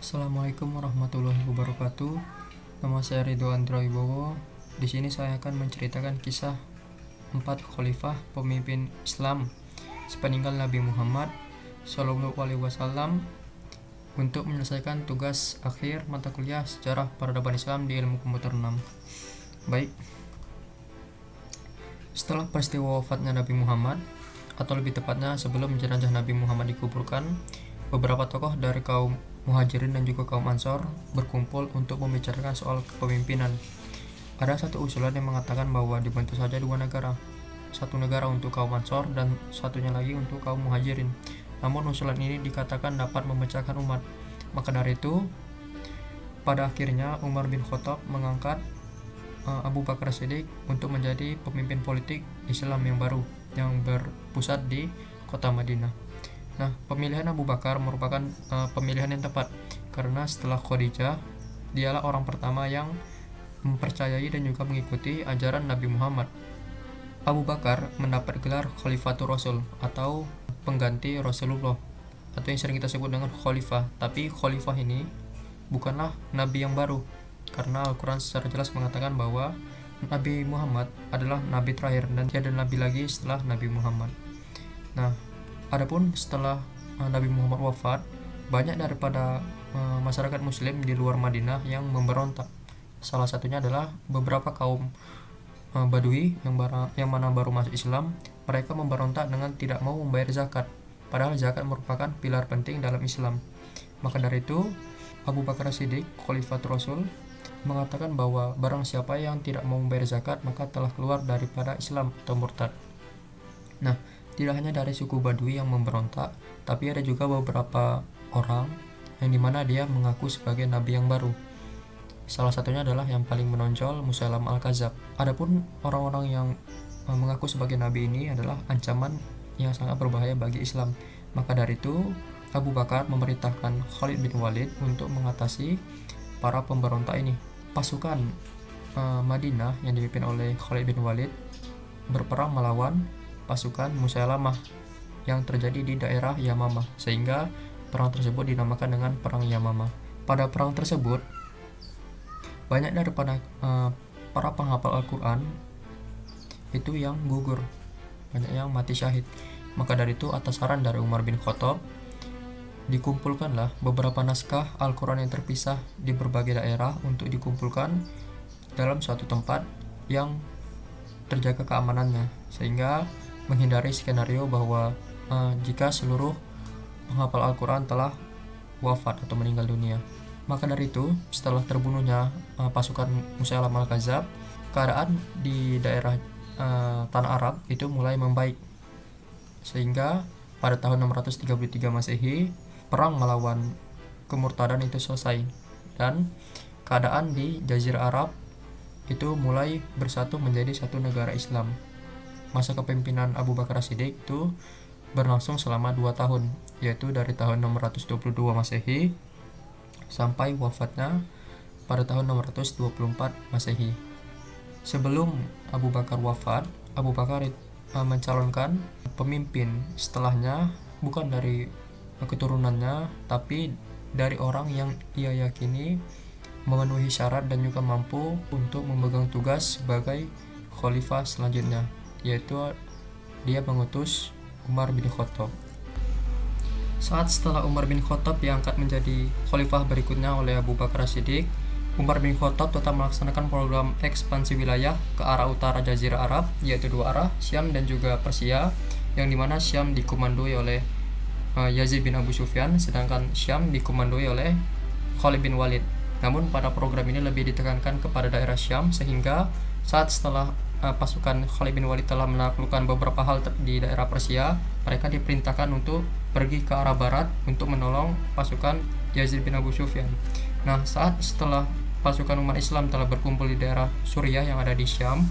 Assalamualaikum warahmatullahi wabarakatuh. Nama saya Ridwan Wibowo. Di sini saya akan menceritakan kisah 4 khalifah pemimpin Islam sepeninggal Nabi Muhammad Shallallahu Alaihi Wasallam untuk menyelesaikan tugas akhir mata kuliah sejarah peradaban Islam di ilmu komputer 6. Baik, setelah peristiwa wafatnya Nabi Muhammad, atau lebih tepatnya sebelum jenazah Nabi Muhammad dikuburkan, beberapa tokoh dari kaum Muhajirin dan juga kaum Ansor berkumpul untuk membicarakan soal kepemimpinan. Ada satu usulan yang mengatakan bahwa dibentuk saja dua negara, satu negara untuk kaum Ansor dan satunya lagi untuk kaum Muhajirin. Namun usulan ini dikatakan dapat memecahkan umat. Maka dari itu, pada akhirnya Umar bin Khattab mengangkat Abu Bakar Siddiq untuk menjadi pemimpin politik Islam yang baru yang berpusat di kota Madinah. Nah, pemilihan Abu Bakar merupakan pemilihan yang tepat karena setelah Khadijah, dialah orang pertama yang mempercayai dan juga mengikuti ajaran Nabi Muhammad. Abu Bakar mendapat gelar Khalifatul Rasul atau pengganti Rasulullah, atau yang sering kita sebut dengan khalifah. Tapi khalifah ini bukanlah nabi yang baru, karena Al-Quran secara jelas mengatakan bahwa Nabi Muhammad adalah nabi terakhir dan tiada nabi lagi setelah Nabi Muhammad. Nah, adapun setelah Nabi Muhammad wafat, banyak daripada masyarakat muslim di luar Madinah yang memberontak. Salah satunya adalah beberapa kaum Badui yang mana baru masuk Islam. Mereka memberontak dengan tidak mau membayar zakat, padahal zakat merupakan pilar penting dalam Islam. Maka dari itu, Abu Bakar Siddiq, Khalifatul Rasul, mengatakan bahwa barang siapa yang tidak mau membayar zakat maka telah keluar daripada Islam atau murtad. Nah, tidak hanya dari suku Badui yang memberontak, tapi ada juga beberapa orang yang dimana dia mengaku sebagai nabi yang baru. Salah satunya adalah yang paling menonjol, Musailam Al-Kadzab. Adapun orang-orang yang mengaku sebagai nabi ini adalah ancaman yang sangat berbahaya bagi Islam. Maka dari itu, Abu Bakar memerintahkan Khalid bin Walid untuk mengatasi para pemberontak ini. Pasukan Madinah yang dipimpin oleh Khalid bin Walid berperang melawan pasukan Musailamah yang terjadi di daerah Yamamah, sehingga perang tersebut dinamakan dengan Perang Yamamah. Pada perang tersebut, banyak daripada para penghafal Al-Quran itu yang gugur, banyak yang mati syahid. Maka dari itu, atas saran dari Umar bin Khattab, dikumpulkanlah beberapa naskah Al-Quran yang terpisah di berbagai daerah untuk dikumpulkan dalam suatu tempat yang terjaga keamanannya, sehingga menghindari skenario bahwa jika seluruh penghafal Al-Quran telah wafat atau meninggal dunia. Maka dari itu, setelah terbunuhnya pasukan Musailam Al-Kadzab, keadaan di daerah Tanah Arab itu mulai membaik, sehingga pada tahun 633 Masehi, perang melawan kemurtadan itu selesai dan keadaan di Jazirah Arab itu mulai bersatu menjadi satu negara Islam. Masa kepemimpinan Abu Bakar Siddiq itu berlangsung selama 2 tahun, yaitu dari tahun 622 Masehi sampai wafatnya pada tahun 624 Masehi. Sebelum Abu Bakar wafat, Abu Bakar mencalonkan pemimpin setelahnya bukan dari keturunannya, tapi dari orang yang ia yakini memenuhi syarat dan juga mampu untuk memegang tugas sebagai khalifah selanjutnya, yaitu dia mengutus Umar bin Khattab. Saat setelah Umar bin Khattab diangkat menjadi khalifah berikutnya oleh Abu Bakar Siddiq, Umar bin Khattab tetap melaksanakan program ekspansi wilayah ke arah utara Jazirah Arab, yaitu dua arah, Syam dan juga Persia, yang dimana Syam dikomandoi oleh Yazid bin Abu Sufyan, sedangkan Syam dikomandoi oleh Khalid bin Walid. Namun pada program ini lebih ditekankan kepada daerah Syam, sehingga saat setelah pasukan Khalid bin Walid telah menaklukkan beberapa hal di daerah Persia, mereka diperintahkan untuk pergi ke arah barat untuk menolong pasukan Yazid bin Abu Sufyan. Nah, saat setelah pasukan umat Islam telah berkumpul di daerah Suriah yang ada di Syam,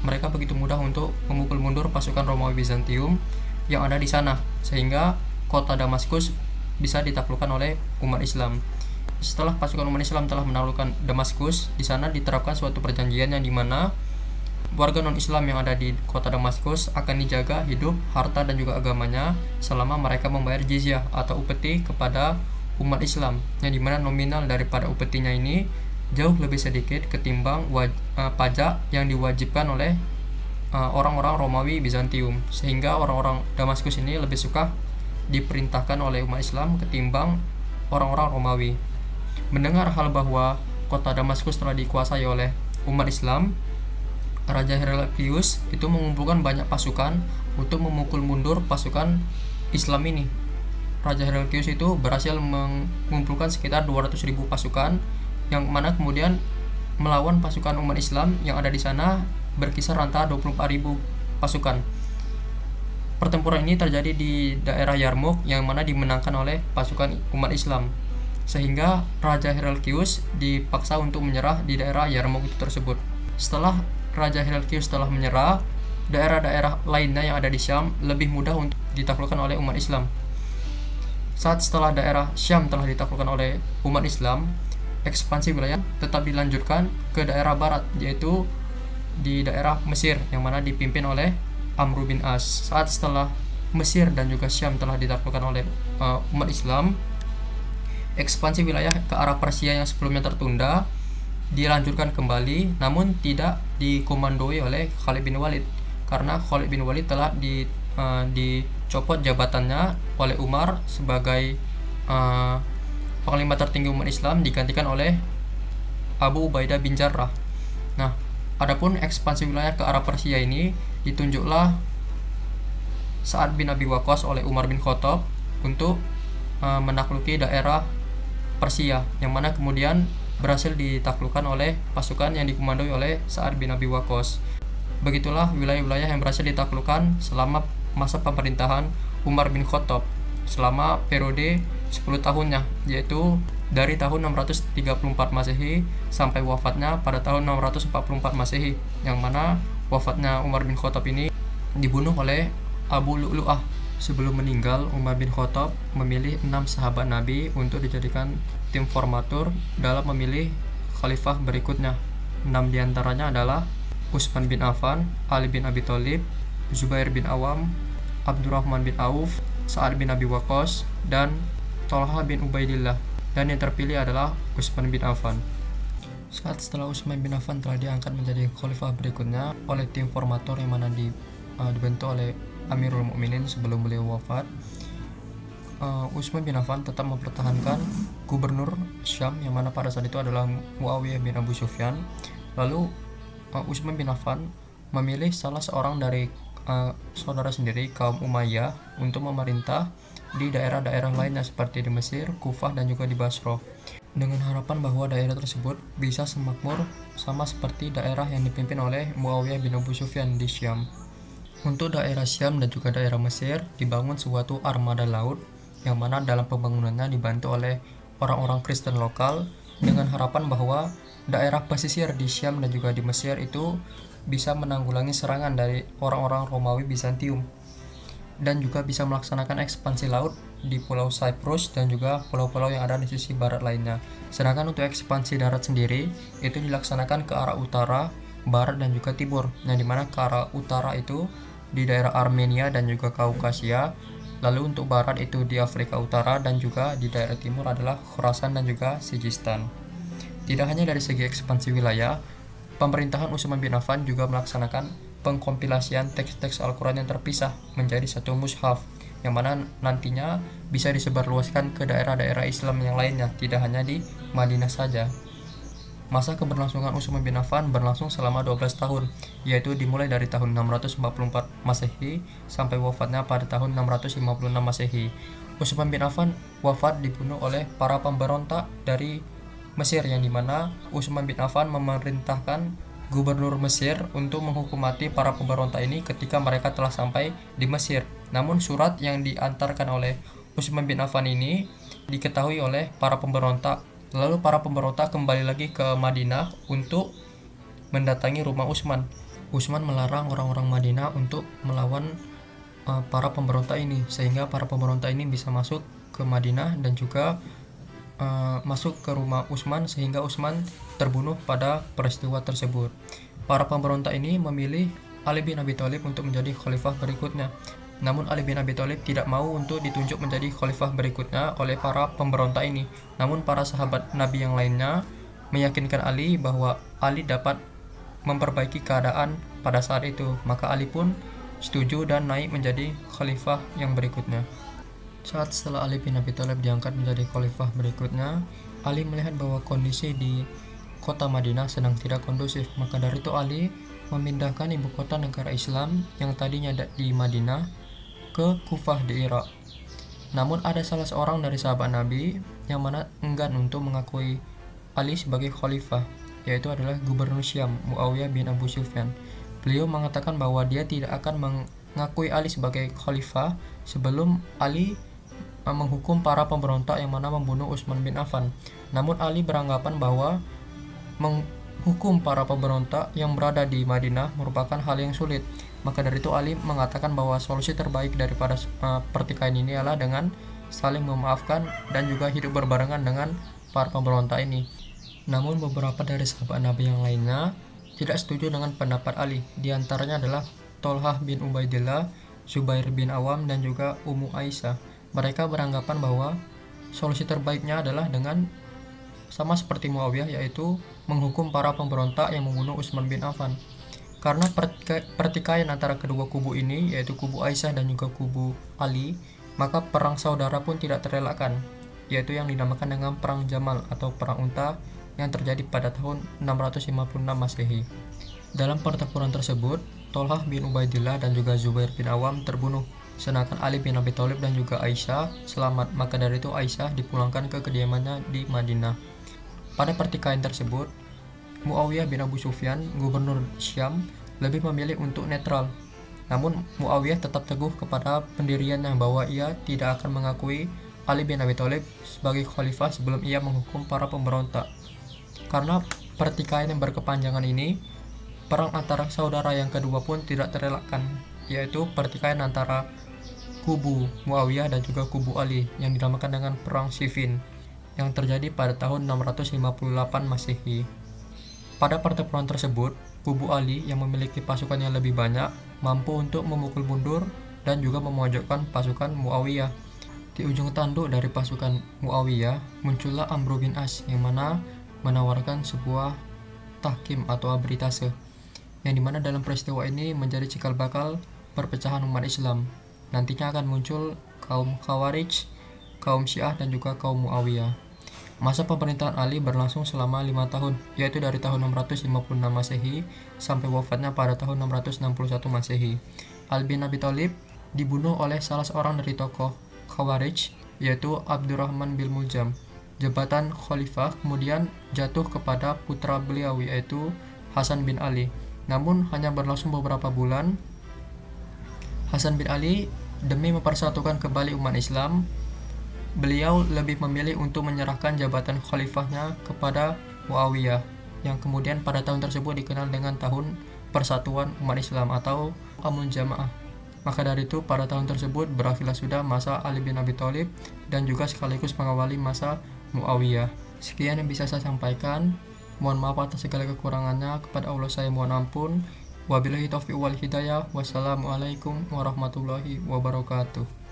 mereka begitu mudah untuk memukul mundur pasukan Romawi Bizantium yang ada di sana, sehingga kota Damaskus bisa ditaklukkan oleh umat Islam. Setelah pasukan umat Islam telah menaklukkan Damaskus, di sana diterapkan suatu perjanjian yang dimana warga non-Islam yang ada di kota Damaskus akan dijaga hidup, harta dan juga agamanya selama mereka membayar jizyah atau upeti kepada umat Islam, yang dimana nominal daripada upetinya ini jauh lebih sedikit ketimbang pajak yang diwajibkan oleh orang-orang Romawi Bizantium, sehingga orang-orang Damaskus ini lebih suka diperintahkan oleh umat Islam ketimbang orang-orang Romawi. Mendengar hal bahwa kota Damaskus telah dikuasai oleh umat Islam, Raja Heraklius itu mengumpulkan banyak pasukan untuk memukul mundur pasukan Islam ini. Raja Heraklius itu berhasil mengumpulkan sekitar 200.000 pasukan, yang mana kemudian melawan pasukan umat Islam yang ada di sana berkisar antara 24.000 pasukan. Pertempuran ini terjadi di daerah Yarmouk yang mana dimenangkan oleh pasukan umat Islam, sehingga Raja Heraklius dipaksa untuk menyerah di daerah Yarmouk itu tersebut. Setelah Raja Heraklius telah menyerah, daerah-daerah lainnya yang ada di Syam lebih mudah untuk ditaklukkan oleh umat Islam. Setelah daerah Syam telah ditaklukkan oleh umat Islam, ekspansi wilayah tetap dilanjutkan ke daerah barat, yaitu di daerah Mesir yang mana dipimpin oleh Amr bin As. Setelah Mesir dan juga Syam telah ditaklukkan oleh umat Islam, ekspansi wilayah ke arah Persia yang sebelumnya tertunda dilanjutkan kembali, namun tidak dikomandoi oleh Khalid bin Walid, karena Khalid bin Walid telah dicopot jabatannya oleh Umar sebagai panglima tertinggi umat Islam, digantikan oleh Abu Ubaidah bin Jarrah. Nah, adapun ekspansi wilayah ke arah Persia ini ditunjuklah Sa'ad bin Abi Waqqas oleh Umar bin Khattab untuk menakluki daerah Persia, yang mana kemudian berhasil ditaklukkan oleh pasukan yang dikomandoi oleh Sa'ad bin Abi Waqqas. Begitulah wilayah-wilayah yang berhasil ditaklukkan selama masa pemerintahan Umar bin Khattab selama periode 10 tahunnya, yaitu dari tahun 634 Masehi sampai wafatnya pada tahun 644 Masehi, yang mana wafatnya Umar bin Khattab ini dibunuh oleh Abu Lu'lu'ah. Sebelum meninggal, Umar bin Khattab memilih 6 sahabat Nabi untuk dijadikan tim formatur dalam memilih khalifah berikutnya. 6 diantaranya adalah Utsman bin Affan, Ali bin Abi Thalib, Zubair bin Awam, Abdurrahman bin Auf, Sa'ad bin Abi Waqqas, dan Thalhah bin Ubaidillah. Dan yang terpilih adalah Utsman bin Affan. Setelah Utsman bin Affan telah diangkat menjadi khalifah berikutnya oleh tim formatur yang mana dibentuk oleh Amirul Mukminin sebelum beliau wafat, Utsman bin Affan tetap mempertahankan gubernur Syam yang mana pada saat itu adalah Muawiyah bin Abu Sufyan. Lalu Utsman bin Affan memilih salah seorang dari saudara sendiri kaum Umayyah untuk memerintah di daerah-daerah lainnya seperti di Mesir, Kufah, dan juga di Basra, dengan harapan bahwa daerah tersebut bisa semakmur sama seperti daerah yang dipimpin oleh Muawiyah bin Abu Sufyan di Syam. Untuk daerah Syam dan juga daerah Mesir dibangun suatu armada laut yang mana dalam pembangunannya dibantu oleh orang-orang Kristen lokal, dengan harapan bahwa daerah pesisir di Syam dan juga di Mesir itu bisa menanggulangi serangan dari orang-orang Romawi Bizantium, dan juga bisa melaksanakan ekspansi laut di Pulau Cyprus dan juga pulau-pulau yang ada di sisi barat lainnya. Sedangkan untuk ekspansi darat sendiri itu dilaksanakan ke arah utara, barat, dan juga timur, yang dimana ke arah utara itu di daerah Armenia dan juga Kaukasia, lalu untuk barat itu di Afrika Utara, dan juga di daerah timur adalah Khurasan dan juga Sijistan. Tidak hanya dari segi ekspansi wilayah, pemerintahan Utsman bin Affan juga melaksanakan pengkompilasian teks-teks Al-Quran yang terpisah menjadi satu mushaf, yang mana nantinya bisa disebarluaskan ke daerah-daerah Islam yang lainnya, tidak hanya di Madinah saja. Masa keberlangsungan Utsman bin Affan berlangsung selama 12 tahun, yaitu dimulai dari tahun 644 Masehi sampai wafatnya pada tahun 656 Masehi. Utsman bin Affan wafat dibunuh oleh para pemberontak dari Mesir, yang dimana Utsman bin Affan memerintahkan gubernur Mesir untuk menghukum mati para pemberontak ini ketika mereka telah sampai di Mesir. Namun surat yang diantarkan oleh Utsman bin Affan ini diketahui oleh para pemberontak. Lalu para pemberontak kembali lagi ke Madinah untuk mendatangi rumah Utsman. Utsman melarang orang-orang Madinah untuk melawan para pemberontak ini, sehingga para pemberontak ini bisa masuk ke Madinah dan juga masuk ke rumah Utsman, sehingga Utsman terbunuh pada peristiwa tersebut. Para pemberontak ini memilih Ali bin Abi Thalib untuk menjadi khalifah berikutnya. Namun Ali bin Abi Thalib tidak mau untuk ditunjuk menjadi khalifah berikutnya oleh para pemberontak ini. Namun para sahabat Nabi yang lainnya meyakinkan Ali bahwa Ali dapat memperbaiki keadaan pada saat itu. Maka Ali pun setuju dan naik menjadi khalifah yang berikutnya. Saat setelah Ali bin Abi Thalib diangkat menjadi khalifah berikutnya, Ali melihat bahwa kondisi di kota Madinah sedang tidak kondusif. Maka dari itu Ali memindahkan ibu kota negara Islam yang tadinya di Madinah ke Kufah di Irak. Namun ada salah seorang dari sahabat Nabi yang mana enggan untuk mengakui Ali sebagai khalifah, yaitu adalah gubernur Syam Muawiyah bin Abu Sufyan. Beliau mengatakan bahwa dia tidak akan mengakui Ali sebagai khalifah sebelum Ali menghukum para pemberontak yang mana membunuh Utsman bin Affan. Namun Ali beranggapan bahwa menghukum para pemberontak yang berada di Madinah merupakan hal yang sulit. Maka dari itu Ali mengatakan bahwa solusi terbaik daripada pertikaian ini adalah dengan saling memaafkan dan juga hidup berbarengan dengan para pemberontak ini. Namun beberapa dari sahabat Nabi yang lainnya tidak setuju dengan pendapat Ali. Di antaranya adalah Tolhah bin Ubaidillah, Zubair bin Awam, dan juga Ummu Aisyah. Mereka beranggapan bahwa solusi terbaiknya adalah dengan sama seperti Muawiyah, yaitu menghukum para pemberontak yang membunuh Utsman bin Affan. Karena pertikaian antara kedua kubu ini, yaitu kubu Aisyah dan juga kubu Ali, maka perang saudara pun tidak terelakkan, yaitu yang dinamakan dengan Perang Jamal atau Perang Unta yang terjadi pada tahun 656 Masehi. Dalam pertempuran tersebut, Tolhah bin Ubaidillah dan juga Zubair bin Awam terbunuh, sedangkan Ali bin Abi Thalib dan juga Aisyah selamat. Maka dari itu Aisyah dipulangkan ke kediamannya di Madinah. Pada pertikaian tersebut, Muawiyah bin Abu Sufyan, gubernur Syam, lebih memilih untuk netral. Namun Muawiyah tetap teguh kepada pendiriannya bahwa ia tidak akan mengakui Ali bin Abi Thalib sebagai khalifah sebelum ia menghukum para pemberontak. Karena pertikaian yang berkepanjangan ini, perang antara saudara yang kedua pun tidak terelakkan, yaitu pertikaian antara kubu Muawiyah dan juga kubu Ali yang dinamakan dengan Perang Siffin yang terjadi pada tahun 658 Masehi. Pada pertempuran tersebut, kubu Ali yang memiliki pasukan yang lebih banyak mampu untuk memukul mundur dan juga memojokkan pasukan Muawiyah. Di ujung tanduk dari pasukan Muawiyah muncullah Amr bin As yang mana menawarkan sebuah tahkim atau arbitrase, yang dimana dalam peristiwa ini menjadi cikal bakal perpecahan umat Islam. Nantinya akan muncul kaum Khawarij, kaum Syiah, dan juga kaum Muawiyah. Masa pemerintahan Ali berlangsung selama 5 tahun, yaitu dari tahun 656 Masehi sampai wafatnya pada tahun 661 Masehi. Ali bin Abi Thalib dibunuh oleh salah seorang dari tokoh Khawarij, yaitu Abdurrahman bin Muljam. Jabatan khalifah kemudian jatuh kepada putra beliau, yaitu Hasan bin Ali. Namun hanya berlangsung beberapa bulan. Hasan bin Ali demi mempersatukan kembali umat Islam, beliau lebih memilih untuk menyerahkan jabatan khalifahnya kepada Muawiyah, yang kemudian pada tahun tersebut dikenal dengan tahun persatuan umat Islam atau Amul Jamaah. Maka dari itu pada tahun tersebut berakhirlah sudah masa Ali bin Abi Thalib dan juga sekaligus mengawali masa Muawiyah. Sekian yang bisa saya sampaikan. Mohon maaf atas segala kekurangannya. Kepada Allah saya mohon ampun. Wabillahi taufiq wal hidayah. Wassalamualaikum warahmatullahi wabarakatuh.